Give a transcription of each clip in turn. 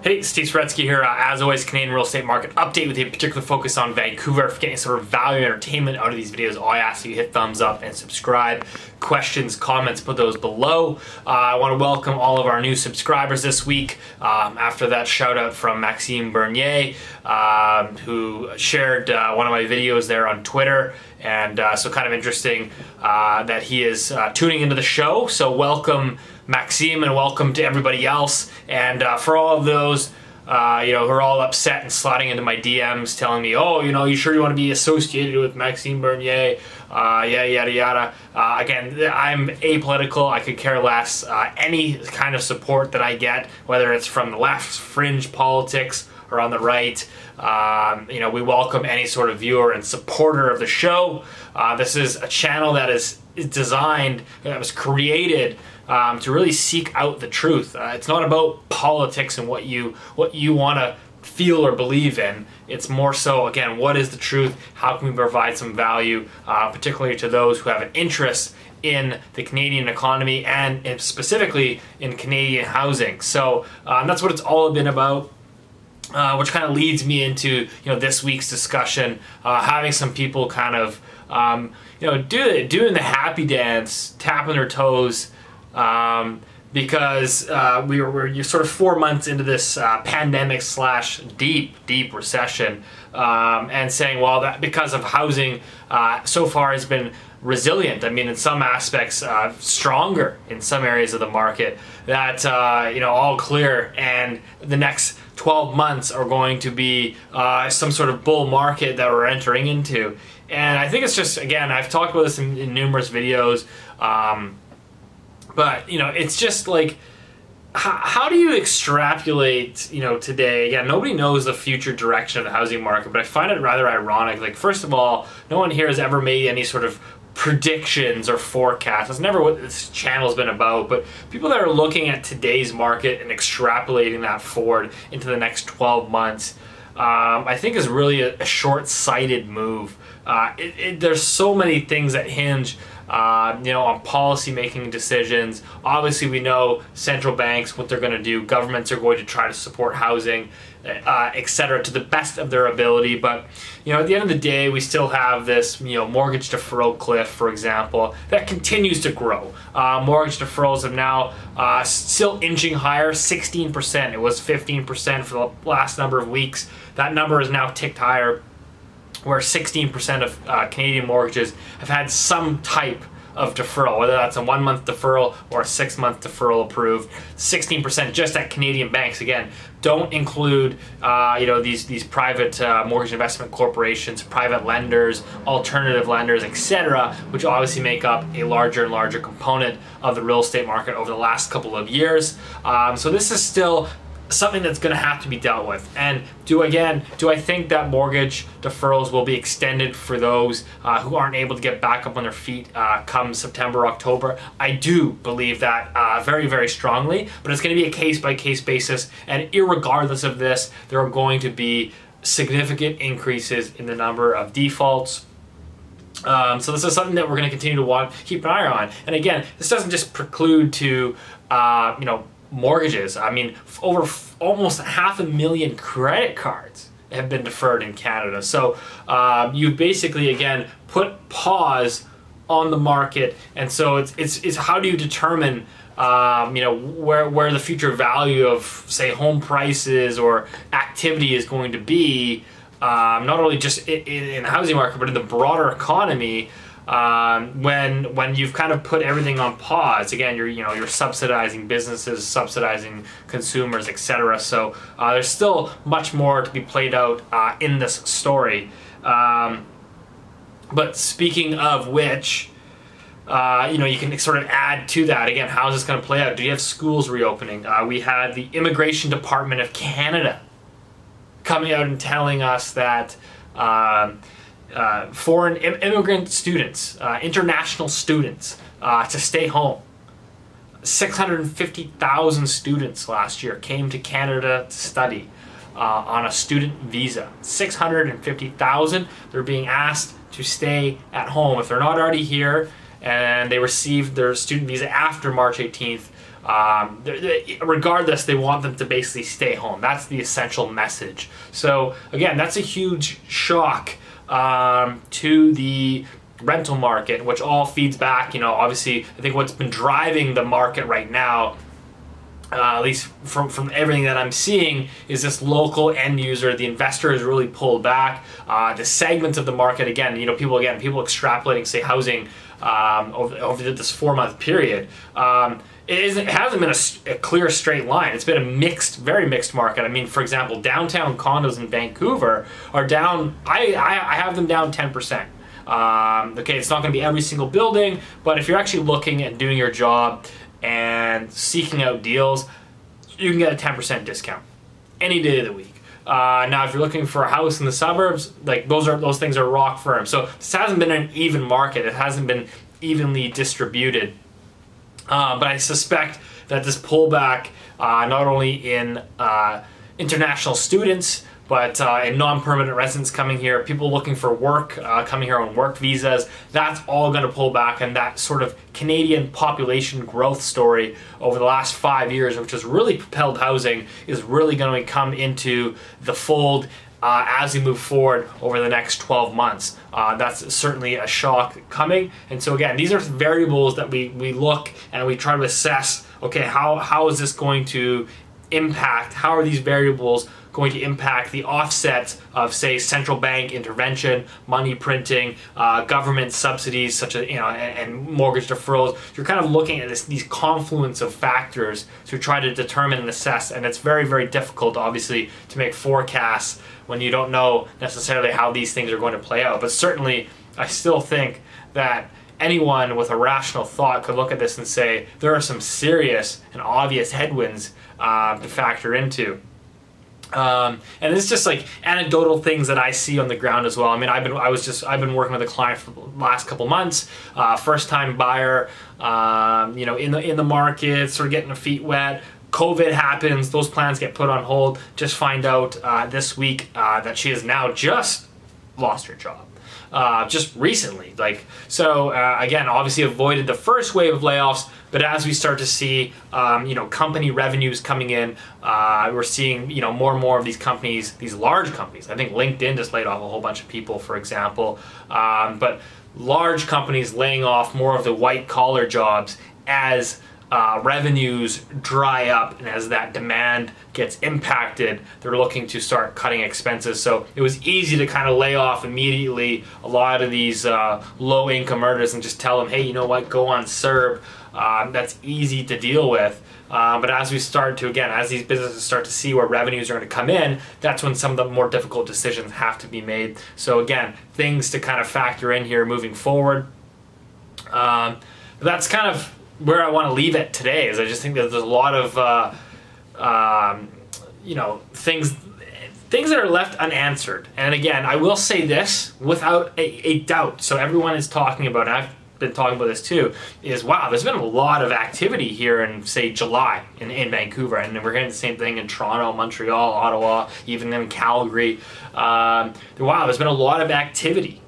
Hey, Steve Saretsky here. As always, Canadian real estate market update with a particular focus on Vancouver. If you're getting sort of value and entertainment out of these videos, all I ask you hit thumbs up and subscribe. Questions, comments, put those below. I want to welcome all of our new subscribers this week. After that shout out from Maxime Bernier, who shared one of my videos there on Twitter. And so kind of interesting that he is tuning into the show. So welcome, Maxime, and welcome to everybody else. And for all of those who are all upset and sliding into my DMs telling me, oh, you sure you want to be associated with Maxime Bernier? Yeah, yada yada. Again, I'm apolitical. I could care less. Any kind of support that I get, whether it's from the left, fringe politics, or on the right, we welcome any sort of viewer and supporter of the show. This is a channel that is designed, that was created to really seek out the truth. It's not about politics and what you want to feel or believe in. It's more so, again, what is the truth? How can we provide some value, particularly to those who have an interest in the Canadian economy and specifically in Canadian housing. So that's what it's all been about. Which kind of leads me into this week's discussion, having some people kind of doing the happy dance, tapping their toes, because we're sort of 4 months into this pandemic / deep recession, and saying, well, that because of housing so far has been resilient. I mean, in some aspects, stronger in some areas of the market. That all clear, and the next 12 months are going to be some sort of bull market that we're entering into. And I think it's just, again, I've talked about this in numerous videos, but it's just like, how do you extrapolate, today? Again, nobody knows the future direction of the housing market, but I find it rather ironic. Like, first of all, no one here has ever made any sort of predictions or forecasts. That's never what this channel's been about, but people that are looking at today's market and extrapolating that forward into the next 12 months, I think is really a short-sighted move. There's so many things that hinge on policy-making decisions. Obviously, we know central banks, what they're going to do. Governments are going to try to support housing, etc., to the best of their ability. But at the end of the day, we still have this mortgage deferral cliff, for example, that continues to grow. Mortgage deferrals have now still inching higher, 16%. It was 15% for the last number of weeks. That number is now ticked higher, where 16% of Canadian mortgages have had some type of deferral, whether that's a 1-month deferral or a 6-month deferral approved. 16% just at Canadian banks. Again, don't include these private mortgage investment corporations, private lenders, alternative lenders, etc., which obviously make up a larger and larger component of the real estate market over the last couple of years. So this is still something that's going to have to be dealt with. And do I think that mortgage deferrals will be extended for those who aren't able to get back up on their feet come September, October? I do believe that very, very strongly, but it's going to be a case-by-case basis, and irregardless of this, there are going to be significant increases in the number of defaults. So this is something that we're going to continue to keep an eye on. And again, this doesn't just preclude to mortgages. I mean, over almost 500,000 credit cards have been deferred in Canada. So you basically, again, put pause on the market. And so it's how do you determine where the future value of, say, home prices or activity is going to be, not only just in the housing market, but in the broader economy. When you've kind of put everything on pause. Again, you're subsidizing businesses, subsidizing consumers, etc. So there's still much more to be played out in this story. But speaking of which, you can sort of add to that. Again, how is this going to play out? Do you have schools reopening? We had the Immigration Department of Canada coming out and telling us that foreign immigrant students, international students, to stay home. 650,000 students last year came to Canada to study on a student visa. 650,000. They're being asked to stay at home. If they're not already here and they received their student visa after March 18th, Regardless, they want them to basically stay home. That's the essential message. So again, that's a huge shock to the rental market, which all feeds back, obviously, I think what's been driving the market right now, at least from everything that I'm seeing, is this local end user. The investor has really pulled back. The segments of the market, again, people extrapolating, say, housing over this 4-month period. It hasn't been a clear straight line. It's been a very mixed market. I mean, for example, downtown condos in Vancouver are down. I have them down 10%. Okay, it's not going to be every single building, but if you're actually looking and doing your job and seeking out deals, you can get a 10% discount any day of the week. Now, if you're looking for a house in the suburbs, like those things are rock firm. So this hasn't been an even market. It hasn't been evenly distributed. But I suspect that this pullback, not only in international students, but in non-permanent residents coming here, people looking for work, coming here on work visas, that's all going to pull back. And that sort of Canadian population growth story over the last 5 years, which has really propelled housing, is really going to come into the fold as we move forward over the next 12 months. That's certainly a shock coming. And so again, these are variables that we look and we try to assess, okay, how is this going to impact, how are these variables going to impact the offsets of, say, central bank intervention, money printing, government subsidies such as, and mortgage deferrals. You're kind of looking at these confluence of factors to try to determine and assess, and it's very, very difficult, obviously, to make forecasts when you don't know necessarily how these things are going to play out. But certainly, I still think that anyone with a rational thought could look at this and say there are some serious and obvious headwinds to factor into. And it's just like anecdotal things that I see on the ground as well. I mean, I've been working with a client for the last couple months, first time buyer, in the market, sort of getting their feet wet. COVID happens, those plans get put on hold. Just find out this week that she has now just lost her job. Just recently, again, obviously avoided the first wave of layoffs, but as we start to see, company revenues coming in, we're seeing, more and more of these companies, these large companies. I think LinkedIn just laid off a whole bunch of people, for example, but large companies laying off more of the white collar jobs as revenues dry up, and as that demand gets impacted, they're looking to start cutting expenses. So it was easy to kind of lay off immediately a lot of these low-income earners and just tell them, hey, you know what, go on CERB. That's easy to deal with. But as we start to, again, as these businesses start to see where revenues are going to come in, that's when some of the more difficult decisions have to be made. So again, things to kind of factor in here moving forward. That's kind of where I want to leave it today. Is I just think that there's a lot of things that are left unanswered. And again, I will say this without a doubt. So everyone is talking about, and I've been talking about this too, is wow, there's been a lot of activity here in, say, July in Vancouver, and we're hearing the same thing in Toronto, Montreal, Ottawa, even in Calgary. Wow, there's been a lot of activity.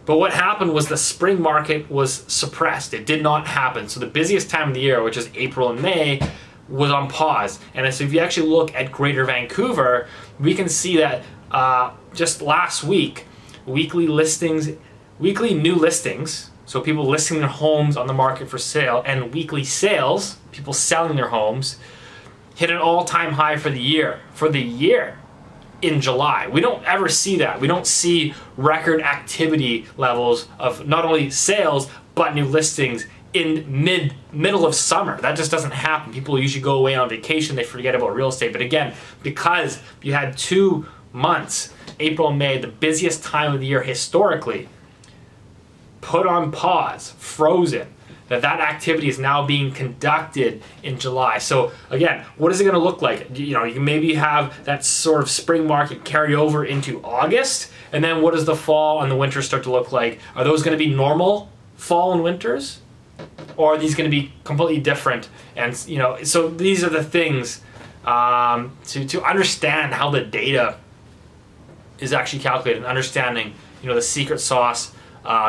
But what happened was the spring market was suppressed. It did not happen. So the busiest time of the year, which is April and May, was on pause. And so if you actually look at Greater Vancouver, we can see that just last week, weekly new listings, so people listing their homes on the market for sale, and weekly sales, people selling their homes, hit an all-time high for the year. In July. We don't ever see that. We don't see record activity levels of not only sales, but new listings in middle of summer. That just doesn't happen. People usually go away on vacation, they forget about real estate. But again, because you had 2 months, April and May, the busiest time of the year historically, put on pause, frozen, that activity is now being conducted in July. So again, what is it going to look like? You can maybe have that sort of spring market carry over into August, and then what does the fall and the winter start to look like? Are those going to be normal fall and winters, or are these going to be completely different? And so these are the things to understand how the data is actually calculated, and understanding the secret sauce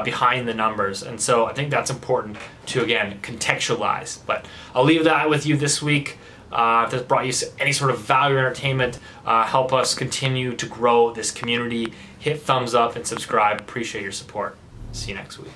behind the numbers. And so I think that's important to, again, contextualize. But I'll leave that with you this week. If this brought you any sort of value or entertainment, help us continue to grow this community. Hit thumbs up and subscribe. Appreciate your support. See you next week.